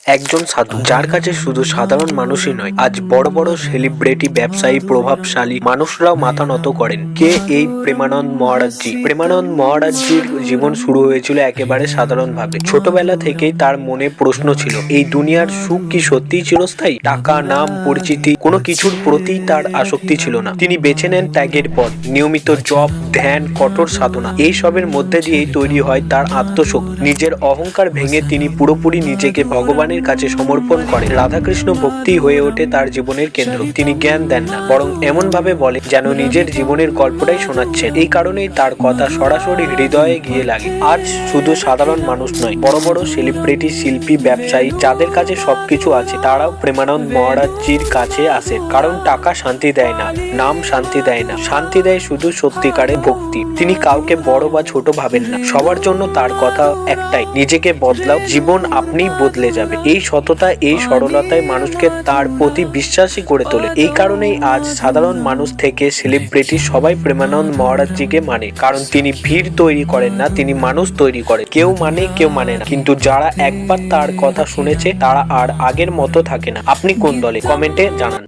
একজন সাধু যার কাছে শুধু সাধারণ মানুষই নয়, আজ বড় বড় সেলিব্রিটি, ব্যবসায়ী, প্রভাবশালী মানুষরাও মাথা নত করেন। কে এই প্রেমানন্দ মহারাজজি? প্রেমানন্দ মহারাজজির জীবন শুরু হয়েছিল একেবারে সাধারণভাবে। ছোটবেলা থেকেই তার মনে প্রশ্ন ছিল, এই দুনিয়ার সুখ কি সত্যিই চিরস্থায়ী? টাকা, নাম, পরিচিতি, কোনো কিছুর প্রতি তার আসক্তি ছিল না। তিনি বেছে নেন ত্যাগের পথ, নিয়মিত জপ, ধ্যান, কঠোর সাধনা। এই সবের মধ্যে দিয়েই তৈরি হয় তার আত্মশক্তি। নিজের অহংকার ভেঙে তিনি পুরোপুরি নিজেকে ভগবানের কাছে সমর্পণ করেন। রাধাকৃষ্ণ ভক্তি হয়ে ওঠে তার জীবনের কেন্দ্র। তিনি জ্ঞান দেন না, বরং এমন ভাবে বলে যেন নিজের জীবনের গল্পটাই শোনাচ্ছেন। এই কারণেই তার কথা সরাসরি হৃদয়ে গিয়ে লাগে। আজ শুধু সাধারণ মানুষ নয়, বড় বড় সেলিব্রিটি, শিল্পী, ব্যবসায়ী যাদের কাছে সবকিছু আছে, তারাও প্রেমানন্দ মহারাজজির কাছে আসেন। কারণ টাকা শান্তি দেয় না, নাম শান্তি দেয় না, শান্তি দেয় শুধু সত্যিকারের ভক্তি। তিনি কাউকে বড় বা ছোট ভাবেন না। সবার জন্য তার কথা একটাই, নিজেকে বদলাও, জীবন আপনিই বদলে যাবে। এই সততা, এই সরলতায় মানুষকে তার প্রতি বিশ্বাসী করে তোলে। এই কারণেই আজ সাধারণ মানুষ থেকে সেলিব্রিটি সবাই প্রেমানন্দ মহারাজজিকে মানে। কারণ তিনি ভিড় তৈরি করেন না, তিনি মানুষ তৈরি করেন। কেউ মানে, কেউ মানে না, কিন্তু যারা একবার তার কথা শুনেছে তারা আর আগের মতো থাকে না। আপনি কোন দলে? কমেন্টে জানান।